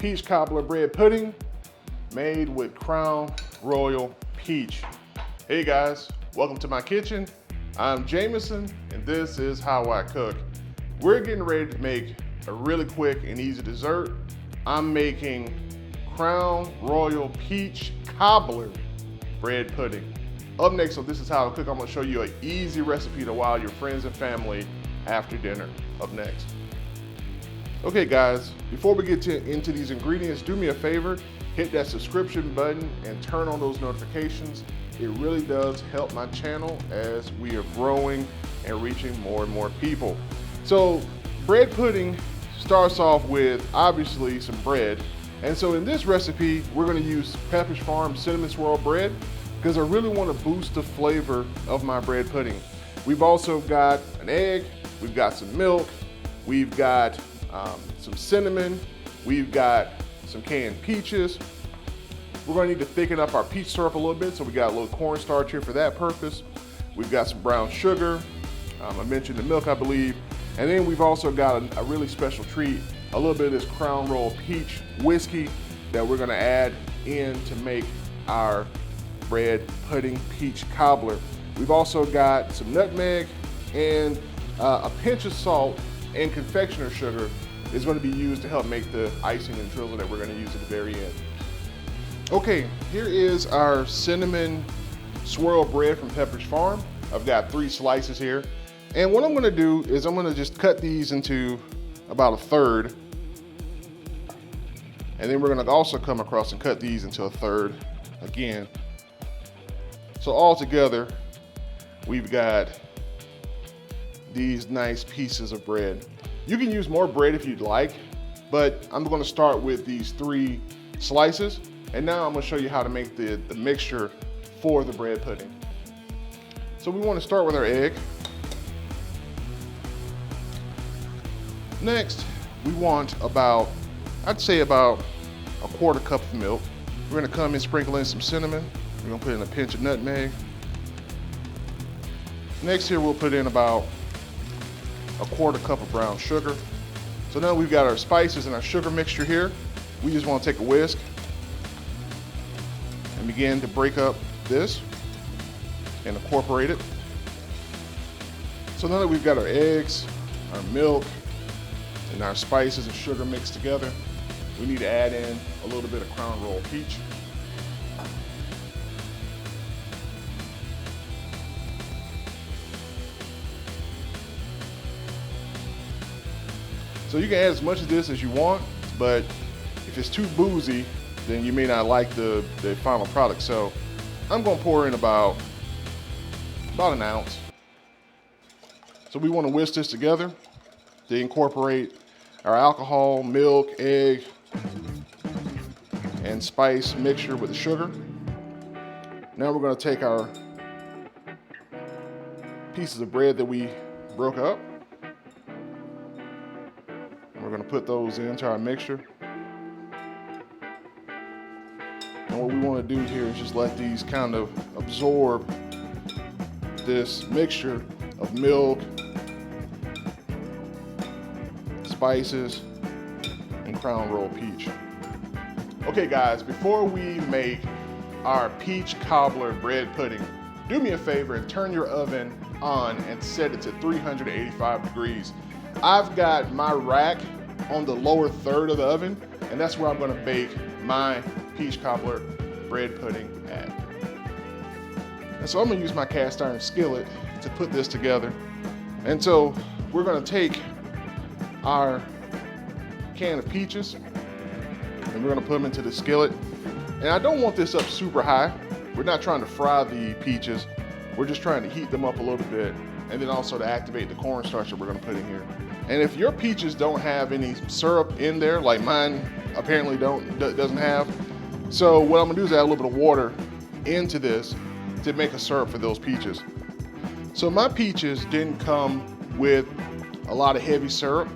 peach cobbler bread pudding made with Crown Royal Peach. Hey guys, welcome to my kitchen. I'm Jamison and this is how I cook. We're getting ready to make a really quick and easy dessert. I'm making Crown Royal Peach Cobbler bread pudding. Up next on This Is How I Cook, I'm gonna show you an easy recipe to wow your friends and family after dinner. Up next. Okay guys, before we get into these ingredients, do me a favor, hit that subscription button and turn on those notifications. It really does help my channel as we are growing and reaching more and more people. So bread pudding starts off with obviously some bread. And so in this recipe, we're gonna use Pepperidge Farm cinnamon swirl bread because I really wanna boost the flavor of my bread pudding. We've also got an egg, we've got some milk, we've got some cinnamon, we've got some canned peaches. We're gonna need to thicken up our peach syrup a little bit, so we got a little cornstarch here for that purpose. We've got some brown sugar, I mentioned the milk I believe, and then we've also got a really special treat, a little bit of this Crown Royal Peach Whisky that we're gonna add in to make our bread pudding peach cobbler. We've also got some nutmeg and a pinch of salt and confectioner sugar is going to be used to help make the icing and drizzle that we're going to use at the very end. Okay, here is our cinnamon swirl bread from Pepperidge Farm. I've got 3 slices here. And what I'm going to do is I'm going to just cut these into about a third. And then we're going to also come across and cut these into a third again. So all together, we've got these nice pieces of bread. You can use more bread if you'd like, but I'm gonna start with these 3 slices, and now I'm gonna show you how to make the mixture for the bread pudding. So we wanna start with our egg. Next, we want I'd say about a 1/4 cup of milk. We're gonna come and sprinkle in some cinnamon. We're gonna put in a pinch of nutmeg. Next here, we'll put in about a 1/4 cup of brown sugar. So now we've got our spices and our sugar mixture here. We just want to take a whisk and begin to break up this and incorporate it. So now that we've got our eggs, our milk, and our spices and sugar mixed together, we need to add in a little bit of Crown Royal Peach. So you can add as much of this as you want, but if it's too boozy, then you may not like the final product. So I'm gonna pour in about an ounce. So we wanna whisk this together to incorporate our alcohol, milk, egg, and spice mixture with the sugar. Now we're gonna take our pieces of bread that we broke up. We're gonna put those into our mixture. And what we wanna do here is just let these kind of absorb this mixture of milk, spices, and Crown Royal Peach. Okay guys, before we make our peach cobbler bread pudding, do me a favor and turn your oven on and set it to 385 degrees. I've got my rack on the lower third of the oven, and that's where I'm gonna bake my peach cobbler bread pudding at. And so I'm gonna use my cast iron skillet to put this together. And so we're gonna take our can of peaches and we're gonna put them into the skillet. And I don't want this up super high. We're not trying to fry the peaches. We're just trying to heat them up a little bit, and then also to activate the cornstarch that we're gonna put in here. And if your peaches don't have any syrup in there, like mine apparently doesn't have, so what I'm gonna do is add a little bit of water into this to make a syrup for those peaches. So my peaches didn't come with a lot of heavy syrup.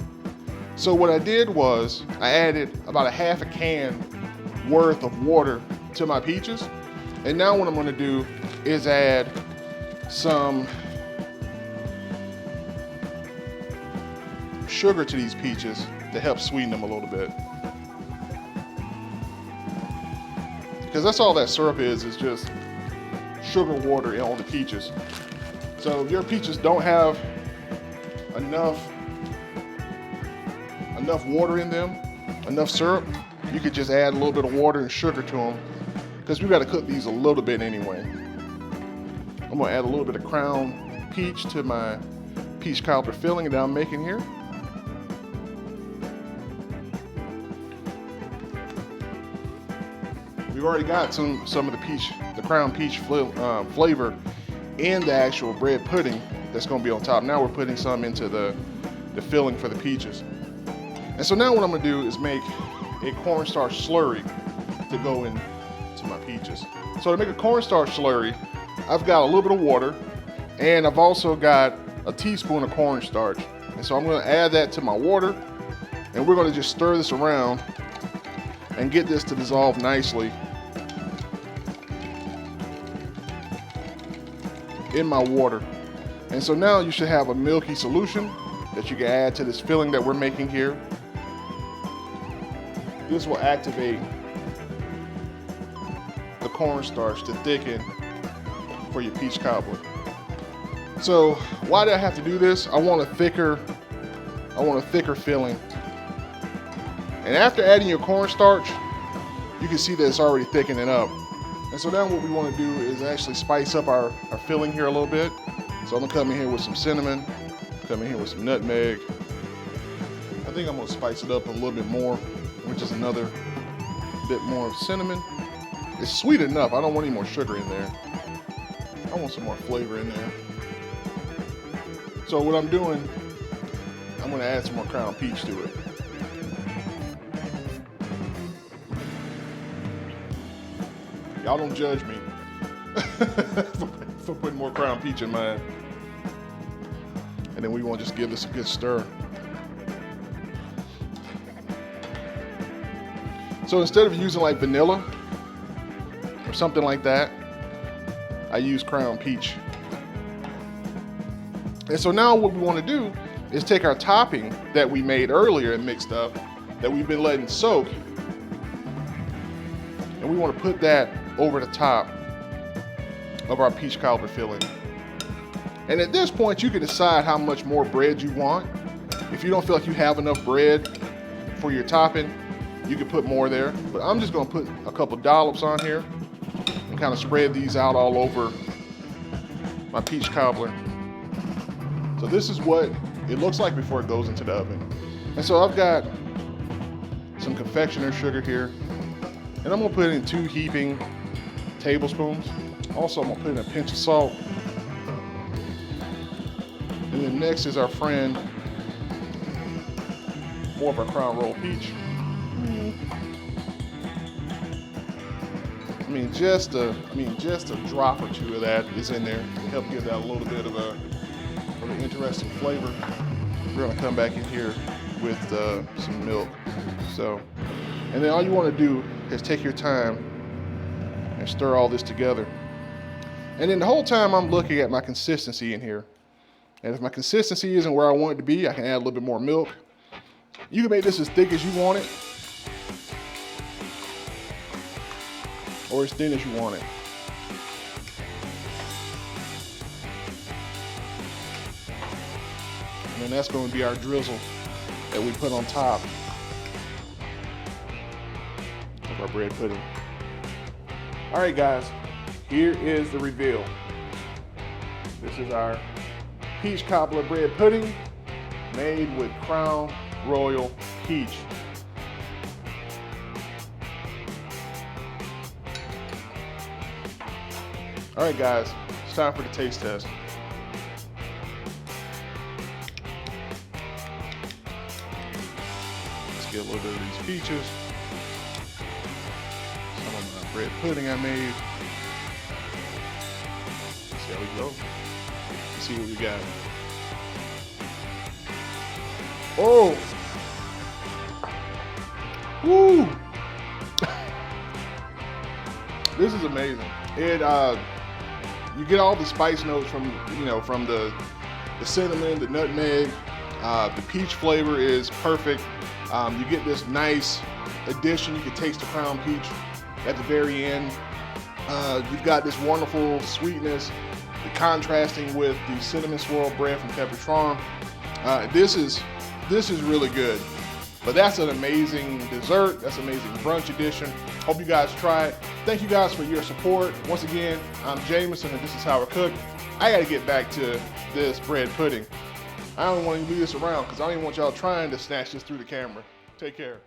So what I did was I added about a 1/2 can worth of water to my peaches. And now what I'm gonna do is add some sugar to these peaches to help sweeten them a little bit. because that's all that syrup is just sugar water on the peaches. So if your peaches don't have enough water in them, enough syrup, you could just add a little bit of water and sugar to them, because we got to cook these a little bit anyway. I'm gonna add a little bit of Crown Peach to my peach cobbler filling that I'm making here. We've already got some of the Crown Peach flavor in the actual bread pudding that's going to be on top. Now we're putting some into the filling for the peaches. And so now what I'm going to do is make a cornstarch slurry to go into my peaches. So to make a cornstarch slurry, I've got a little bit of water, and I've also got a teaspoon of cornstarch. And so I'm going to add that to my water, and we're going to just stir this around and get this to dissolve nicely in my water. And so now you should have a milky solution that you can add to this filling that we're making here. This will activate the cornstarch to thicken for your peach cobbler. So why did I have to do this? I want a thicker filling. And after adding your cornstarch, you can see that it's already thickening up. And so now what we want to do is actually spice up our filling here a little bit. So I'm gonna come in here with some cinnamon, come in here with some nutmeg. I think I'm gonna spice it up a little bit more, which is another bit more of cinnamon. It's sweet enough, I don't want any more sugar in there. I want some more flavor in there. So what I'm doing, I'm gonna add some more Crown Peach to it. Y'all don't judge me for putting more Crown Peach in mine. And then we want to just give this a good stir. So instead of using like vanilla or something like that, I use Crown Peach. And so now what we want to do is take our topping that we made earlier and mixed up, that we've been letting soak, and we want to put that over the top of our peach cobbler filling. And at this point, you can decide how much more bread you want. If you don't feel like you have enough bread for your topping, you can put more there. But I'm just gonna put a couple dollops on here and kind of spread these out all over my peach cobbler. So this is what it looks like before it goes into the oven. And so I've got some confectioner sugar here, and I'm gonna put in 2 heaping tablespoons. Also, I'm gonna put in a pinch of salt. And then next is our friend, more of our Crown Royal Peach. I mean, just a drop or 2 of that is in there to help give that a little bit of an interesting flavor. We're gonna come back in here with some milk. So, and then all you wanna do is take your time and stir all this together. And then the whole time I'm looking at my consistency in here. And if my consistency isn't where I want it to be, I can add a little bit more milk. You can make this as thick as you want it, or as thin as you want it. And then that's going to be our drizzle that we put on top of our bread pudding. All right, guys, here is the reveal. This is our peach cobbler bread pudding made with Crown Royal Peach. All right, guys, it's time for the taste test. Let's get a little bit of these peaches. Some of my bread pudding I made. Let's see how we go. Let's see what we got. Oh! Woo! This is amazing. It you get all the spice notes from the cinnamon, the nutmeg, the peach flavor is perfect. You get this nice addition. You can taste the Crown Peach at the very end. You've got this wonderful sweetness, the contrasting with the cinnamon swirl bread from Pepperidge Farm. This is really good. But that's an amazing dessert. That's an amazing brunch edition. Hope you guys try it. Thank you guys for your support. Once again, I'm Jamison and this is How I Cook. I gotta get back to this bread pudding. I don't want to leave this around because I don't even want y'all trying to snatch this through the camera. Take care.